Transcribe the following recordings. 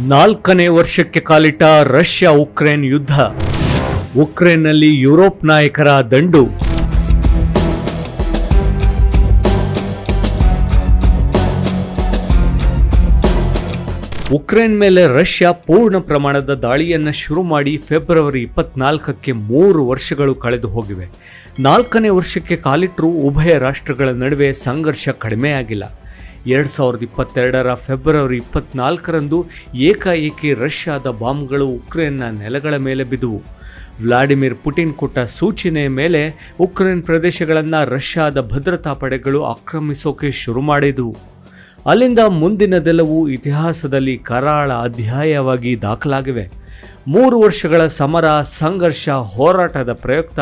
4ನೇ ವರ್ಷಕ್ಕೆ ಕಾಲಿಟ್ಟ ರಷ್ಯಾ ಉಕ್ರೇನ್ ಯುದ್ಧ. ಉಕ್ರೇನ್ನಲ್ಲಿ ಯುರೋಪ್ ನಾಯಕರ ದಂಡು. ಉಕ್ರೇನ್ ಮೇಲೆ ರಷ್ಯಾ ಪೂರ್ಣ ಪ್ರಮಾಣದ ದಾಳಿಯನ್ನು ಶುರು ಮಾಡಿ ಫೆಬ್ರವರಿ 24ಕ್ಕೆ 3 ವರ್ಷಗಳು ಕಳೆದು ಹೋಗಿವೆ. 4ನೇ ವರ್ಷಕ್ಕೆ ಕಾಲಿಟ್ಟರೂ ಉಭಯ ರಾಷ್ಟ್ರಗಳ ನಡುವೆ ಸಂಘರ್ಷ ಕಡಿಮೆಯಾಗಿಲ್ಲ. 2022ರ ಫೆಬ್ರವರಿ 24ರಂದು ಏಕಾಏಕಿ ರಷ್ಯಾದ ಬಾಂಬ್ಗಳು ಉಕ್ರೇನ್ನ ನೆಲಗಳ ಮೇಲೆ ಬಿದ್ದುವು. ವ್ಲಾಡಿಮಿರ್ ಪುಟಿನ್ ಕೊಟ್ಟ ಸೂಚನೆಯ ಮೇಲೆ ಉಕ್ರೇನ್ ಪ್ರದೇಶಗಳನ್ನು ರಷ್ಯಾದ ಭದ್ರತಾ ಪಡೆಗಳು ಆಕ್ರಮಿಸೋಕೆ ಶುರು ಮಾಡಿದವು. ಅಲ್ಲಿಂದ ಮುಂದಿನದೆಲ್ಲವೂ ಇತಿಹಾಸದಲ್ಲಿ ಕರಾಳ ಅಧ್ಯಾಯವಾಗಿ ದಾಖಲಾಗಿವೆ. 3 ವರ್ಷಗಳ ಸಮರ, ಸಂಘರ್ಷ, ಹೋರಾಟದ ಪ್ರಯುಕ್ತ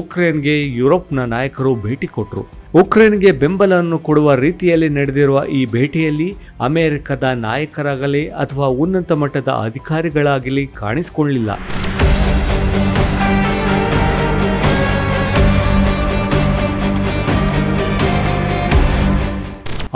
ಉಕ್ರೇನ್ಗೆ ಯುರೋಪ್ನ ನಾಯಕರು ಭೇಟಿ ಕೊಟ್ಟರು. ಉಕ್ರೇನ್ಗೆ ಬೆಂಬಲವನ್ನು ಕೊಡುವ ರೀತಿಯಲ್ಲಿ ನಡೆದಿರುವ ಈ ಭೇಟಿಯಲ್ಲಿ ಅಮೆರಿಕದ ನಾಯಕರಾಗಲಿ ಅಥವಾ ಉನ್ನತ ಮಟ್ಟದ ಅಧಿಕಾರಿಗಳಾಗಲಿ ಕಾಣಿಸಿಕೊಳ್ಳಲಿಲ್ಲ.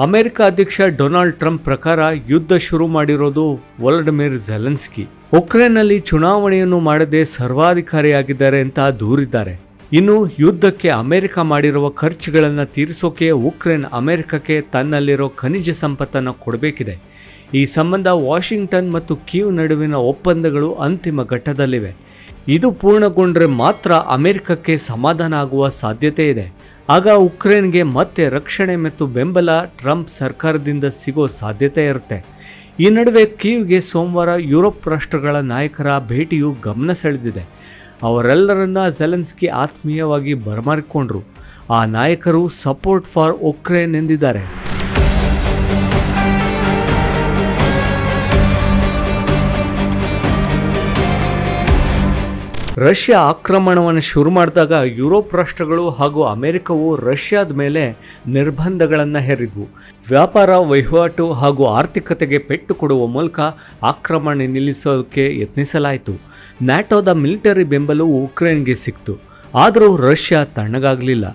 ಅಮೆರಿಕ ಅಧ್ಯಕ್ಷ ಡೊನಾಲ್ಡ್ ಟ್ರಂಪ್ ಪ್ರಕಾರ ಯುದ್ಧ ಶುರು ಮಾಡಿರೋದು ವೊಲಡಿಮಿರ್ ಝೆಲೆನ್ಸ್ಕಿ. ಉಕ್ರೇನ್ನಲ್ಲಿ ಚುನಾವಣೆಯನ್ನು ಮಾಡದೆ ಸರ್ವಾಧಿಕಾರಿಯಾಗಿದ್ದಾರೆ ಅಂತ ದೂರಿದ್ದಾರೆ. ಇನ್ನು ಯುದ್ಧಕ್ಕೆ ಅಮೆರಿಕ ಮಾಡಿರುವ ಖರ್ಚುಗಳನ್ನು ತೀರಿಸೋಕೆ ಉಕ್ರೇನ್ ಅಮೆರಿಕಕ್ಕೆ ತನ್ನಲ್ಲಿರೋ ಖನಿಜ ಸಂಪತ್ತನ್ನು ಕೊಡಬೇಕಿದೆ. ಈ ಸಂಬಂಧ ವಾಷಿಂಗ್ಟನ್ ಮತ್ತು ಕೀವ್ ನಡುವಿನ ಒಪ್ಪಂದಗಳು ಅಂತಿಮ ಘಟ್ಟದಲ್ಲಿವೆ. ಇದು ಪೂರ್ಣಗೊಂಡ್ರೆ ಮಾತ್ರ ಅಮೆರಿಕಕ್ಕೆ ಸಮಾಧಾನ ಆಗುವ ಸಾಧ್ಯತೆ ಇದೆ. ಆಗ ಉಕ್ರೇನ್ಗೆ ಮತ್ತೆ ರಕ್ಷಣೆ ಮತ್ತು ಬೆಂಬಲ ಟ್ರಂಪ್ ಸರ್ಕಾರದಿಂದ ಸಿಗೋ ಸಾಧ್ಯತೆ ಇರುತ್ತೆ. ಈ ನಡುವೆ ಕೀವ್ಗೆ ಸೋಮವಾರ ಯುರೋಪ್ ರಾಷ್ಟ್ರಗಳ ನಾಯಕರ ಭೇಟಿಯು ಗಮನ ಸೆಳೆದಿದೆ. ಅವರೆಲ್ಲರನ್ನ ಝೆಲೆನ್ಸ್ಕಿ ಆತ್ಮೀಯವಾಗಿ ಬರಮಾಡಿಕೊಂಡ್ರು. ಆ ನಾಯಕರು ಸಪೋರ್ಟ್ ಫಾರ್ ಉಕ್ರೇನ್ ಎಂದಿದ್ದಾರೆ. ರಷ್ಯಾ ಆಕ್ರಮಣವನ್ನು ಶುರು ಮಾಡಿದಾಗ ಯುರೋಪ್ ರಾಷ್ಟ್ರಗಳು ಹಾಗೂ ಅಮೆರಿಕವು ರಷ್ಯಾದ ಮೇಲೆ ನಿರ್ಬಂಧಗಳನ್ನು ಹೇರಿದ್ವು. ವ್ಯಾಪಾರ, ವಹಿವಾಟು ಹಾಗೂ ಆರ್ಥಿಕತೆಗೆ ಪೆಟ್ಟು ಕೊಡುವ ಮೂಲಕ ಆಕ್ರಮಣ ನಿಲ್ಲಿಸೋಕೆ ಯತ್ನಿಸಲಾಯಿತು. ನ್ಯಾಟೋದ ಮಿಲಿಟರಿ ಬೆಂಬಲವು ಉಕ್ರೇನ್ಗೆ ಸಿಕ್ತು. ಆದರೂ ರಷ್ಯಾ ತಣ್ಣಗಾಗಲಿಲ್ಲ.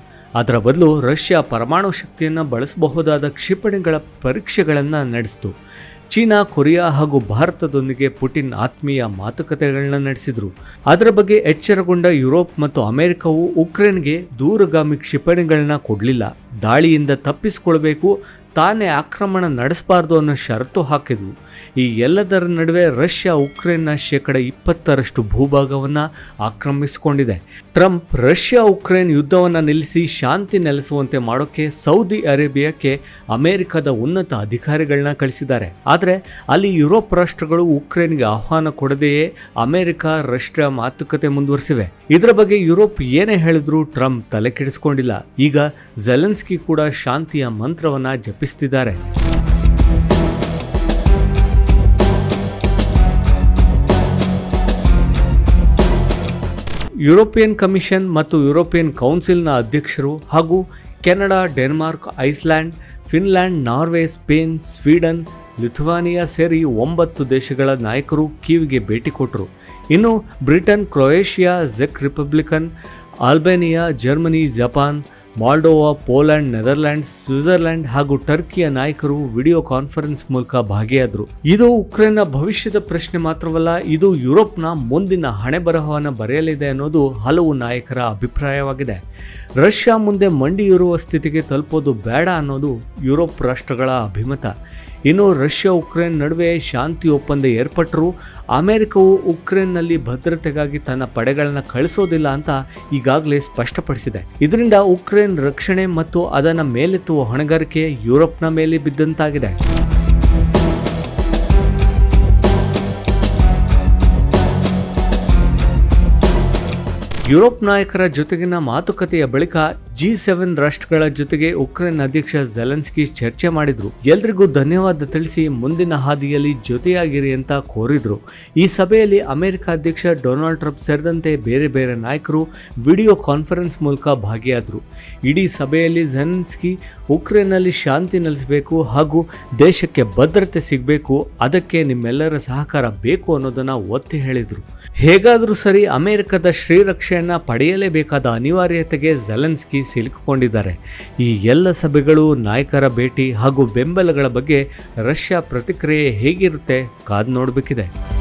ಅದರ ಬದಲು ರಷ್ಯಾ ಪರಮಾಣು ಶಕ್ತಿಯನ್ನು ಬಳಸಬಹುದಾದ ಕ್ಷಿಪಣಿಗಳ ಪರೀಕ್ಷೆಗಳನ್ನು ನಡೆಸಿತು. ಚೀನಾ, ಕೊರಿಯಾ ಹಾಗೂ ಭಾರತದೊಂದಿಗೆ ಪುಟಿನ್ ಆತ್ಮೀಯ ಮಾತುಕತೆಗಳನ್ನ ನಡೆಸಿದ್ರು. ಅದರ ಬಗ್ಗೆ ಎಚ್ಚರಗೊಂಡ ಯುರೋಪ್ ಮತ್ತು ಅಮೆರಿಕವು ಉಕ್ರೇನ್ಗೆ ದೂರಗಾಮಿ ಕ್ಷಿಪಣಿಗಳನ್ನ ಕೊಡಲಿಲ್ಲ. ದಾಳಿಯಿಂದ ತಪ್ಪಿಸಿಕೊಳ್ಬೇಕು, ತಾನೇ ಆಕ್ರಮಣ ನಡೆಸಬಾರ್ದು ಅನ್ನೋ ಷರತ್ತು ಹಾಕಿದ್ವು. ಈ ಎಲ್ಲದರ ನಡುವೆ ರಷ್ಯಾ ಉಕ್ರೇನ್ನ 20% ಭೂಭಾಗವನ್ನು ಆಕ್ರಮಿಸಿಕೊಂಡಿದೆ. ಟ್ರಂಪ್ ರಷ್ಯಾ ಉಕ್ರೇನ್ ಯುದ್ಧವನ್ನು ನಿಲ್ಲಿಸಿ ಶಾಂತಿ ನೆಲೆಸುವಂತೆ ಮಾಡೋಕ್ಕೆ ಸೌದಿ ಅರೇಬಿಯಾಕ್ಕೆ ಅಮೆರಿಕದ ಉನ್ನತ ಅಧಿಕಾರಿಗಳನ್ನ ಕಳಿಸಿದ್ದಾರೆ. ಆದರೆ ಅಲ್ಲಿ ಯುರೋಪ್ ರಾಷ್ಟ್ರಗಳು ಉಕ್ರೇನ್ಗೆ ಆಹ್ವಾನ ಕೊಡದೆಯೇ ಅಮೆರಿಕ ರಷ್ಯಾ ಮಾತುಕತೆ ಮುಂದುವರಿಸಿವೆ. ಇದರ ಬಗ್ಗೆ ಯುರೋಪ್ ಏನೇ ಹೇಳಿದ್ರೂ ಟ್ರಂಪ್ ತಲೆ ಕೆಡಿಸಿಕೊಂಡಿಲ್ಲ. ಈಗ ಝೆಲೆನ್ಸ್ಕಿ ಕೂಡ ಶಾಂತಿಯ ಮಂತ್ರವನ್ನ ಜಪಿಸುತ್ತಿದ್ದಾರೆ. ಯುರೋಪಿಯನ್ ಕಮಿಷನ್ ಮತ್ತು ಯುರೋಪಿಯನ್ ಕೌನ್ಸಿಲ್ನ ಅಧ್ಯಕ್ಷರು ಹಾಗೂ Canada, Denmark, Iceland, Finland, Norway, Spain, Sweden, Lithuania ಸೇರಿ 9 ದೇಶಗಳ ನಾಯಕರು ಕೀವ್ಗೆ ಭೇಟಿ ಕೊಟ್ಟರು. ಇನ್ನು ಬ್ರಿಟನ್, ಕ್ರೊಯೇಷಿಯಾ, ಚೆಕ್ republican, Albania, Germany, Japan, Moldova, Poland, Netherlands, Switzerland ಹಾಗೂ ಟರ್ಕಿಯ ನಾಯಕರು ವಿಡಿಯೋ ಕಾನ್ಫರೆನ್ಸ್ ಮೂಲಕ ಭಾಗಿಯಾದರು. ಇದು ಉಕ್ರೇನ್ನ ಭವಿಷ್ಯದ ಪ್ರಶ್ನೆ ಮಾತ್ರವಲ್ಲ, ಇದು ಯುರೋಪ್ನ ಮುಂದಿನ ಹಣೆಬರಹವನ್ನು ಬರೆಯಲಿದೆ ಅನ್ನೋದು ಹಲವು ನಾಯಕರ ಅಭಿಪ್ರಾಯವಾಗಿದೆ. ರಷ್ಯಾ ಮುಂದೆ ಮಂಡಿಯಿರುವ ಸ್ಥಿತಿಗೆ ತಲುಪೋದು ಬೇಡ ಅನ್ನೋದು ಯುರೋಪ್ ರಾಷ್ಟ್ರಗಳ ಅಭಿಮತ. ಇನ್ನು ರಷ್ಯಾ ಉಕ್ರೇನ್ ನಡುವೆ ಶಾಂತಿ ಒಪ್ಪಂದ ಏರ್ಪಟ್ಟರೂ ಅಮೆರಿಕವು ಉಕ್ರೇನ್ನಲ್ಲಿ ಭದ್ರತೆಗಾಗಿ ತನ್ನ ಪಡೆಗಳನ್ನು ಕಳಿಸೋದಿಲ್ಲ ಅಂತ ಈಗಾಗಲೇ ಸ್ಪಷ್ಟಪಡಿಸಿದೆ. ಇದರಿಂದ ಉಕ್ರೇನ್ ರಕ್ಷಣೆ ಮತ್ತು ಅದನ್ನು ಮೇಲೆತ್ತುವ ಹೊಣೆಗಾರಿಕೆ ಯುರೋಪ್ನ ಮೇಲೆ ಬಿದ್ದಂತಾಗಿದೆ. ಯುರೋಪ್ ನಾಯಕರ ಜೊತೆಗಿನ ಮಾತುಕತೆಯ ಬಳಿಕ G7 ರಾಷ್ಟ್ರಗಳ ಜೊತೆಗೆ ಉಕ್ರೇನ್ ಅಧ್ಯಕ್ಷ ಝೆಲೆನ್ಸ್ಕಿ ಚರ್ಚೆ ಮಾಡಿದ್ರು. ಎಲ್ರಿಗೂ ಧನ್ಯವಾದ ತಿಳಿಸಿ ಮುಂದಿನ ಹಾದಿಯಲ್ಲಿ ಜೊತೆಯಾಗಿರಿ ಅಂತ ಕೋರಿದ್ರು. ಈ ಸಭೆಯಲ್ಲಿ ಅಮೆರಿಕ ಅಧ್ಯಕ್ಷ ಡೊನಾಲ್ಡ್ ಟ್ರಂಪ್ ಸೇರಿದಂತೆ ಬೇರೆ ಬೇರೆ ನಾಯಕರು ವಿಡಿಯೋ ಕಾನ್ಫರೆನ್ಸ್ ಮೂಲಕ ಭಾಗಿಯಾದರು. ಇಡೀ ಸಭೆಯಲ್ಲಿ ಝೆಲೆನ್ಸ್ಕಿ ಉಕ್ರೇನ್ನಲ್ಲಿ ಶಾಂತಿ ನೆಲೆಸಬೇಕು ಹಾಗೂ ದೇಶಕ್ಕೆ ಭದ್ರತೆ ಸಿಗಬೇಕು, ಅದಕ್ಕೆ ನಿಮ್ಮೆಲ್ಲರ ಸಹಕಾರ ಬೇಕು ಅನ್ನೋದನ್ನ ಒತ್ತಿ ಹೇಳಿದರು. ಹೇಗಾದರೂ ಸರಿ ಅಮೆರಿಕದ ಶ್ರೀರಕ್ಷೆಯನ್ನ ಪಡೆಯಲೇಬೇಕಾದ ಅನಿವಾರ್ಯತೆಗೆ ಝೆಲೆನ್ಸ್ಕಿ ಸಿಲುಕಿಕೊಂಡಿದ್ದಾರೆ. ಈ ಎಲ್ಲ ಸಭೆಗಳು, ನಾಯಕರ ಭೇಟಿ ಹಾಗೂ ಬೆಂಬಲಗಳ ಬಗ್ಗೆ ರಷ್ಯಾ ಪ್ರತಿಕ್ರಿಯೆ ಹೇಗಿರುತ್ತೆ ಕಾದು ನೋಡಬೇಕಿದೆ.